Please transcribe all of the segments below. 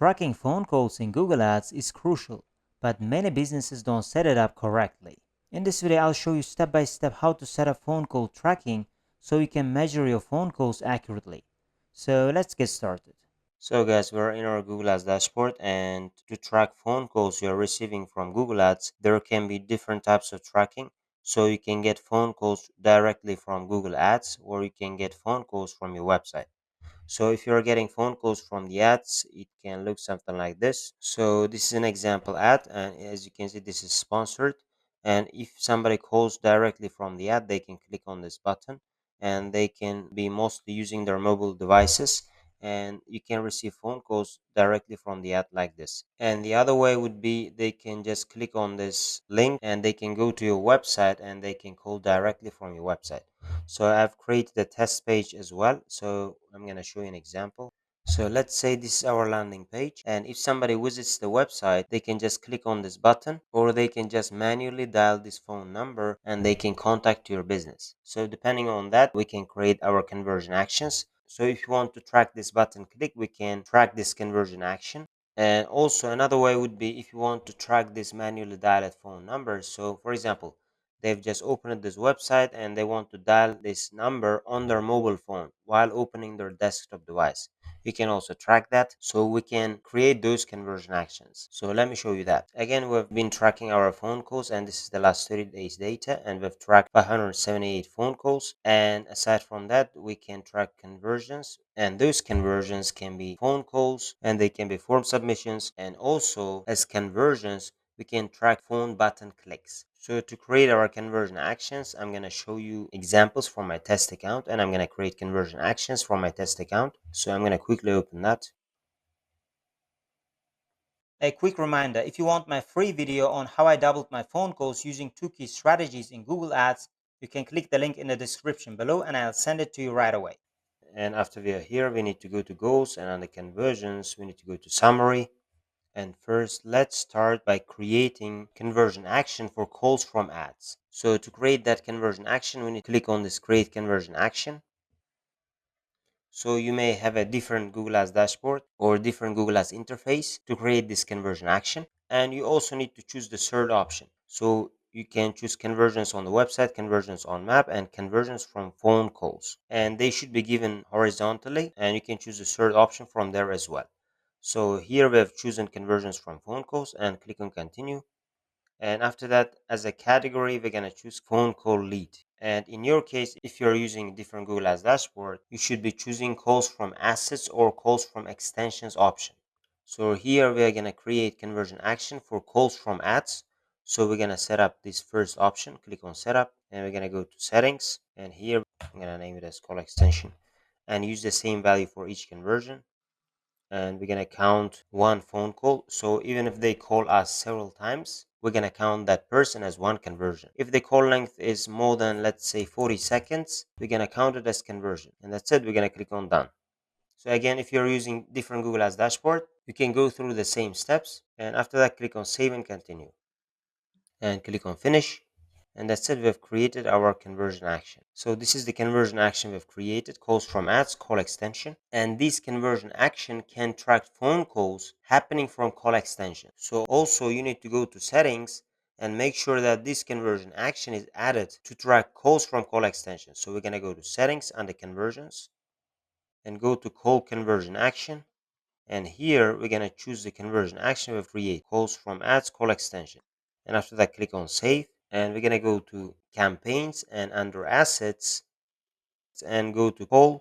Tracking phone calls in Google Ads is crucial, but many businesses don't set it up correctly. In this video, I'll show you step by step how to set up phone call tracking so you can measure your phone calls accurately. So let's get started. So guys, we're in our Google Ads dashboard, and to track phone calls you're receiving from Google Ads, there can be different types of tracking. So you can get phone calls directly from Google Ads, or you can get phone calls from your website. So if you're getting phone calls from the ads, it can look something like this. So this is an example ad, and as you can see, this is sponsored. And if somebody calls directly from the ad, they can click on this button, and they can be mostly using their mobile devices, and you can receive phone calls directly from the ad like this. And the other way would be they can just click on this link and they can go to your website and they can call directly from your website. So I've created a test page as well. So I'm going to show you an example. So let's say this is our landing page, and if somebody visits the website, they can just click on this button, or they can just manually dial this phone number and they can contact your business. So depending on that, we can create our conversion actions. So if you want to track this button click, we can track this conversion action. And also another way would be if you want to track this manually dialed phone number. So for example, they've just opened this website and they want to dial this number on their mobile phone while opening their desktop device. We can also track that, so we can create those conversion actions. So let me show you that. Again, we've been tracking our phone calls, and this is the last 30 days data, and we've tracked 578 phone calls. And aside from that, we can track conversions, and those conversions can be phone calls and they can be form submissions, and also as conversions we can track phone button clicks. So to create our conversion actions, I'm going to show you examples from my test account, and I'm going to create conversion actions from my test account. So I'm going to quickly open that. A quick reminder, if you want my free video on how I doubled my phone calls using 2 key strategies in Google Ads, you can click the link in the description below and I'll send it to you right away. And after we are here, we need to go to goals, and on the conversions, we need to go to summary. And first, let's start by creating conversion action for calls from ads. So to create that conversion action, we need to click on this create conversion action. So you may have a different Google Ads dashboard or different Google Ads interface to create this conversion action. And you also need to choose the third option. So you can choose conversions on the website, conversions on map, and conversions from phone calls. And they should be given horizontally, and you can choose the third option from there as well. So here we have chosen conversions from phone calls and click on continue. And after that, as a category, we're going to choose phone call lead. And in your case, if you're using different Google Ads dashboard, you should be choosing calls from assets or calls from extensions option. So here we are going to create conversion action for calls from ads. So we're going to set up this first option, click on setup, and we're going to go to settings. And here I'm going to name it as call extension and use the same value for each conversion. And we're going to count one phone call. So even if they call us several times, we're going to count that person as one conversion. If the call length is more than, let's say, 40 seconds, we're going to count it as conversion. And that's it. We're going to click on done. So again, if you're using different Google Ads dashboard, you can go through the same steps. And after that, click on save and continue. And click on finish. And that's it. We've created our conversion action. So this is the conversion action we've created, calls from ads, call extension. And this conversion action can track phone calls happening from call extension. So also you need to go to settings and make sure that this conversion action is added to track calls from call extension. So we're going to go to settings under conversions and go to call conversion action. And here we're going to choose the conversion action we've created, calls from ads, call extension. And after that, click on save. And we're going to go to campaigns and under assets and go to call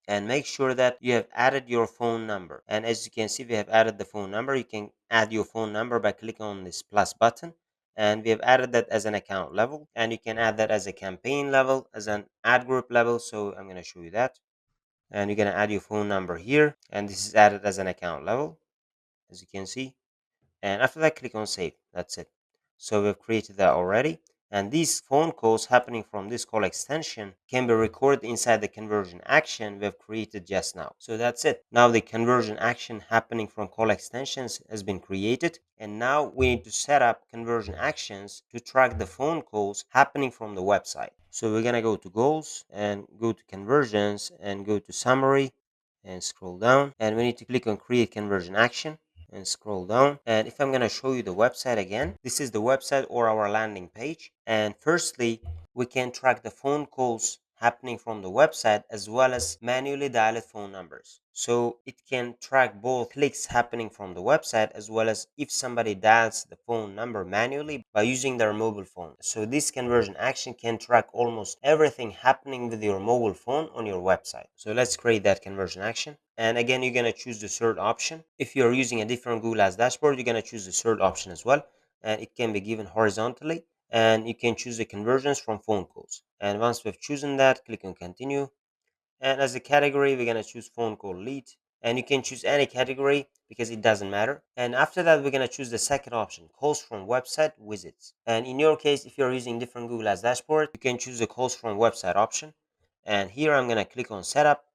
and make sure that you have added your phone number. And as you can see, we have added the phone number. You can add your phone number by clicking on this plus button. And we have added that as an account level, and you can add that as a campaign level, as an ad group level. So I'm going to show you that. And you're going to add your phone number here, and this is added as an account level, as you can see. And after that, click on save. That's it. So we've created that already. And these phone calls happening from this call extension can be recorded inside the conversion action we've created just now. So that's it. Now the conversion action happening from call extensions has been created. And now we need to set up conversion actions to track the phone calls happening from the website. So we're going to go to goals and go to conversions and go to summary. and scroll down, and we need to click on create conversion action and scroll down. And if I'm going to show you the website again, this is the website or our landing page. And firstly, we can track the phone calls happening from the website as well as manually dialed phone numbers. So it can track both clicks happening from the website as well as if somebody dials the phone number manually by using their mobile phone. So this conversion action can track almost everything happening with your mobile phone on your website. So let's create that conversion action. And again, you're going to choose the third option. If you're using a different Google Ads dashboard, you're going to choose the third option as well. And it can be given horizontally. And you can choose the conversions from phone calls. And once we've chosen that, click on continue. And as a category, we're going to choose phone call lead. And you can choose any category because it doesn't matter. And after that, we're going to choose the second option, calls from website visits. And in your case, if you're using different Google Ads dashboard, you can choose the calls from website option. And here I'm going to click on setup,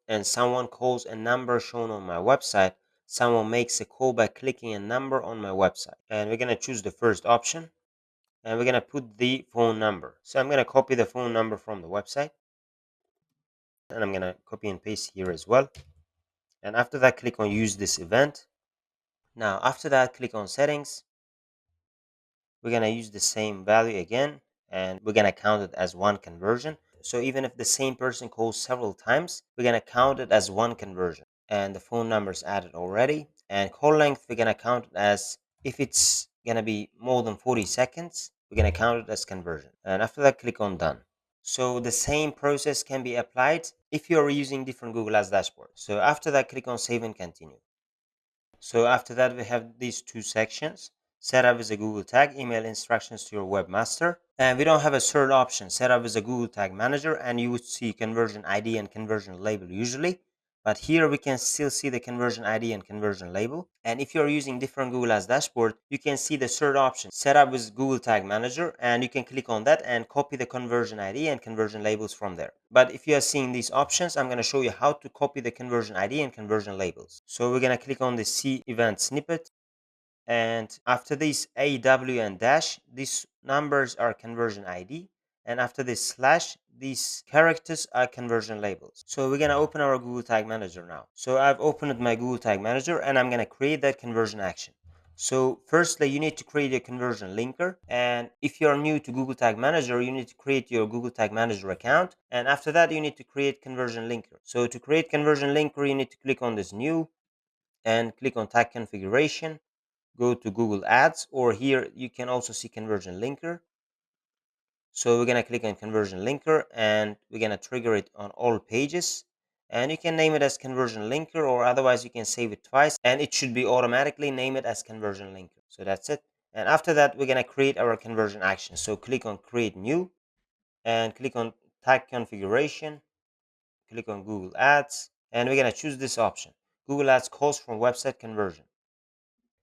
and someone calls a number shown on my website. Someone makes a call by clicking a number on my website. And we're going to choose the first option, and we're going to put the phone number. So I'm going to copy the phone number from the website, and I'm going to copy and paste here as well. And after that, click on use this event. Now after that, click on settings. We're going to use the same value again, and we're going to count it as one conversion. So even if the same person calls several times, we're going to count it as one conversion. And the phone number is added already. And call length, we're going to count it as, if it's going to be more than 40 seconds, we're going to count it as conversion. And after that, click on done. So the same process can be applied if you're using different Google Ads dashboard. So after that, click on save and continue. So after that, we have these two sections. Setup with a Google tag, email instructions to your webmaster. And we don't have a third option, setup with a Google tag manager, and you would see conversion ID and conversion label usually. But here we can still see the conversion ID and conversion label. And if you're using different Google Ads dashboard, you can see the third option, setup with Google Tag Manager, and you can click on that and copy the conversion ID and conversion labels from there. But if you are seeing these options, I'm going to show you how to copy the conversion ID and conversion labels. So we're going to click on the See Event Snippet. And after this AW and dash, these numbers are conversion ID. And after this slash, these characters are conversion labels. So we're going to open our Google Tag Manager now. So I've opened my Google Tag Manager, and I'm going to create that conversion action. So firstly, you need to create a conversion linker. And if you're new to Google Tag Manager, you need to create your Google Tag Manager account. And after that, you need to create conversion linker. So to create conversion linker, you need to click on this new and click on tag configuration. Go to Google Ads, or here you can also see conversion linker. So we're going to click on conversion linker, and we're going to trigger it on all pages. And you can name it as conversion linker, or otherwise you can save it twice and it should be automatically named as conversion linker. So that's it. And after that, we're going to create our conversion action. So click on create new and click on tag configuration, click on Google Ads, and we're going to choose this option, Google Ads calls from website conversion.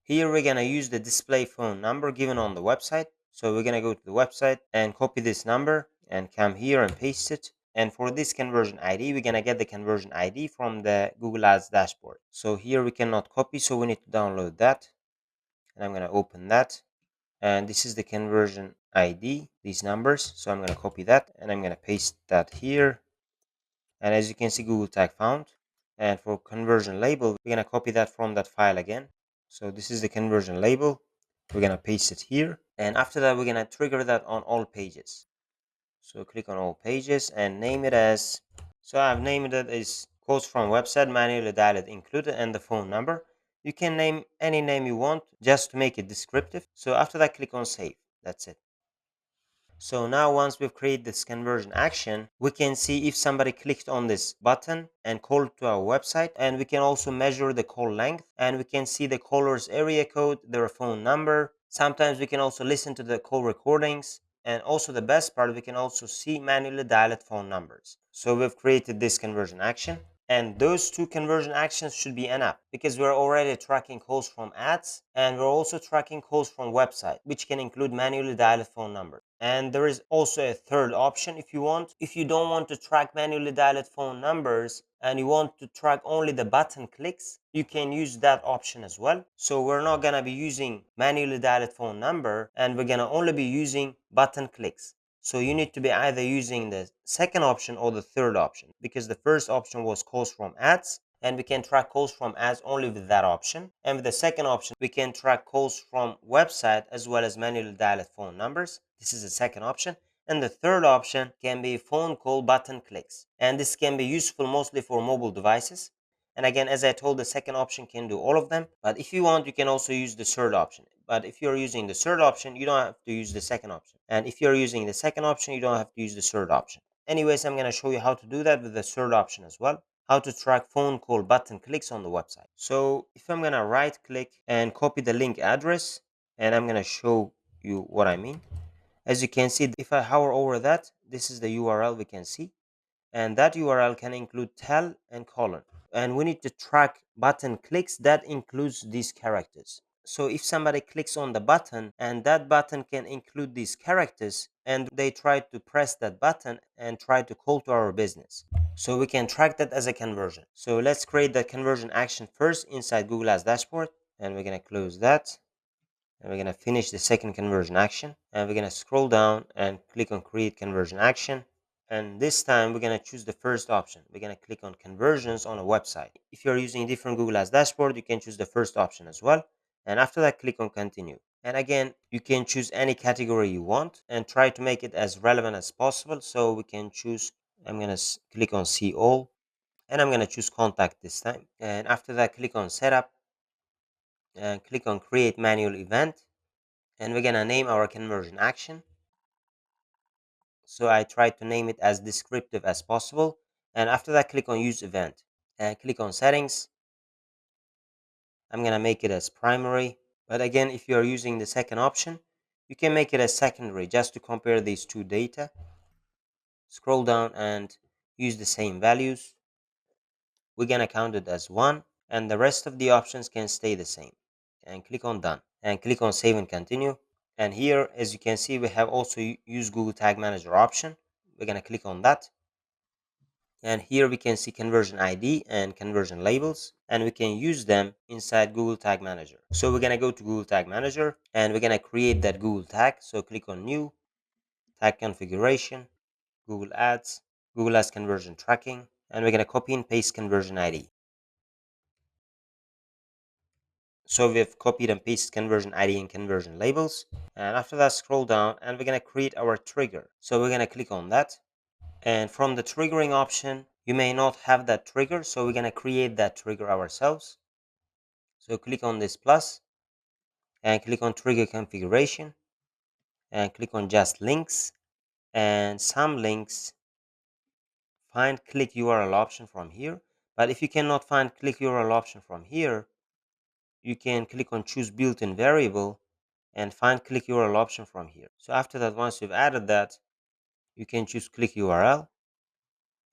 Here we're going to use the display phone number given on the website. So we're going to go to the website and copy this number and come here and paste it. And for this conversion ID, we're going to get the conversion ID from the Google Ads dashboard. So here we cannot copy, so we need to download that. And I'm going to open that. And this is the conversion ID, these numbers. So I'm going to copy that and I'm going to paste that here. And as you can see, Google Tag found. And for conversion label, we're going to copy that from that file again. So this is the conversion label. We're going to paste it here. And after that, we're going to trigger that on all pages. So click on all pages and name it as, so I've named it as quotes from website, manually dialed included, and the phone number. You can name any name you want just to make it descriptive. So after that, click on save. That's it. So now once we've created this conversion action, we can see if somebody clicked on this button and called to our website, and we can also measure the call length, and we can see the caller's area code, their phone number. Sometimes we can also listen to the call recordings, and also the best part, we can also see manually dialed phone numbers. So we've created this conversion action. And those two conversion actions should be enough because we're already tracking calls from ads, and we're also tracking calls from website, which can include manually dialed phone numbers. And there is also a third option if you want. If you don't want to track manually dialed phone numbers and you want to track only the button clicks, you can use that option as well. So we're not going to be using manually dialed phone number, and we're going to only be using button clicks. So you need to be either using the second option or the third option, because the first option was calls from ads, and we can track calls from ads only with that option. And with the second option, we can track calls from website as well as manually dialed phone numbers. This is the second option. And the third option can be phone call button clicks. And this can be useful mostly for mobile devices. And again, as I told, the second option can do all of them. But if you want, you can also use the third option. But if you're using the third option, you don't have to use the second option. And if you're using the second option, you don't have to use the third option. Anyways, I'm going to show you how to do that with the third option as well. How to track phone call button clicks on the website. So if I'm going to right click and copy the link address, and I'm going to show you what I mean. As you can see, if I hover over that, this is the URL we can see. And that URL can include tel and colon. And we need to track button clicks that includes these characters. So if somebody clicks on the button and that button can include these characters, and they try to press that button and try to call to our business, so we can track that as a conversion. So let's create the conversion action first inside Google Ads dashboard, and we're going to close that, and we're going to finish the second conversion action, and we're going to scroll down and click on create conversion action. And this time we're going to choose the first option. We're going to click on conversions on a website. If you're using a different Google Ads dashboard, you can choose the first option as well. And after that, click on continue. And again, you can choose any category you want and try to make it as relevant as possible. So we can choose, I'm going to click on see all, and I'm going to choose contact this time. And after that, click on setup and click on create manual event. And we're going to name our conversion action. So I try to name it as descriptive as possible. And after that, click on use event and click on settings. I'm going to make it as primary. But again, if you're using the second option, you can make it as secondary just to compare these two data. Scroll down and use the same values. We're going to count it as 1, and the rest of the options can stay the same. And click on done and click on save and continue. And here, as you can see, we have also use Google Tag Manager option. We're going to click on that. And here we can see conversion ID and conversion labels, and we can use them inside Google Tag Manager. So we're going to go to Google Tag Manager and we're going to create that Google tag. So click on new, tag configuration, Google Ads, Google Ads conversion tracking, and we're going to copy and paste conversion ID. So we've copied and pasted conversion ID and conversion labels. And after that, scroll down and we're going to create our trigger. So we're going to click on that. And from the triggering option, you may not have that trigger. So we're going to create that trigger ourselves. So click on this plus and click on trigger configuration and click on just links, and some links, find click URL option from here. But if you cannot find click URL option from here, you can click on choose built-in variable and find click URL option from here. So after that, once you've added that, you can choose click URL,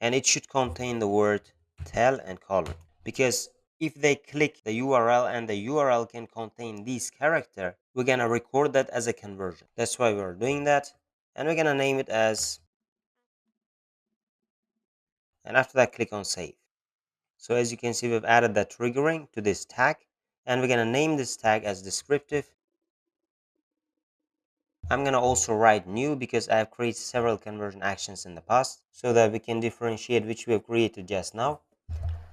and it should contain the word tel and colon, because if they click the URL and the URL can contain these character, we're gonna record that as a conversion. That's why we're doing that, and we're gonna name it as, and after that, click on save. So as you can see, we've added that triggering to this tag, and we're gonna name this tag as descriptive. I'm going to also write new because I have created several conversion actions in the past, so that we can differentiate which we have created just now.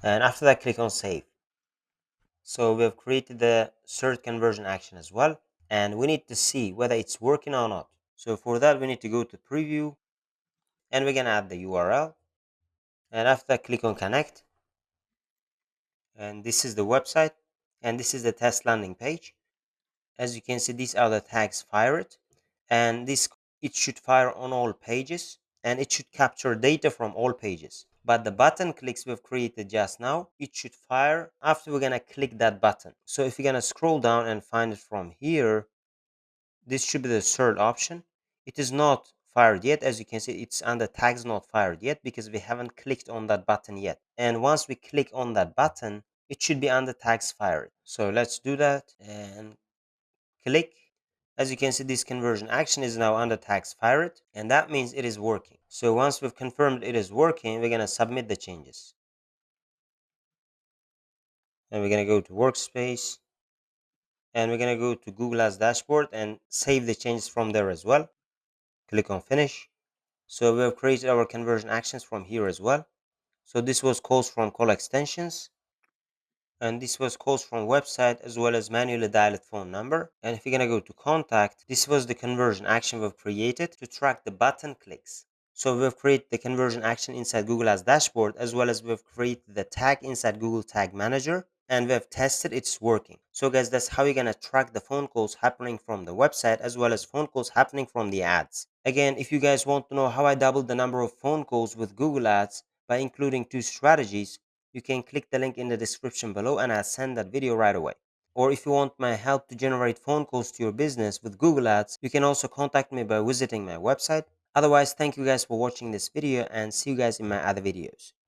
And after that, click on save. So we have created the third conversion action as well, and we need to see whether it's working or not. So for that, we need to go to preview, and we're going to add the URL. And after that, click on connect. And this is the website, and this is the test landing page. As you can see, these are the tags fired, and it should fire on all pages, and it should capture data from all pages. But the button clicks we've created just now, it should fire after we're gonna click that button. So if you're gonna scroll down and find it from here, this should be the third option. It is not fired yet. As you can see, it's under tags not fired yet because we haven't clicked on that button yet. And once we click on that button, it should be under tags fired. So let's do that and click. As you can see, this conversion action is now under tags fired, and that means it is working. So once we've confirmed it is working, we're going to submit the changes. And we're going to go to workspace, and we're going to go to Google Ads dashboard and save the changes from there as well. Click on finish. So we have created our conversion actions from here as well. So this was calls from call extensions, and this was calls from website as well as manually dialed phone number. And if you're gonna go to contact, this was the conversion action we've created to track the button clicks. So we've created the conversion action inside Google Ads dashboard, as well as we've created the tag inside Google Tag Manager, and we've tested it's working. So guys, that's how you're gonna track the phone calls happening from the website as well as phone calls happening from the ads. Again, if you guys want to know how I doubled the number of phone calls with Google Ads by including 2 strategies, you can click the link in the description below and I'll send that video right away. Or if you want my help to generate phone calls to your business with Google Ads, you can also contact me by visiting my website. Otherwise, thank you guys for watching this video and see you guys in my other videos.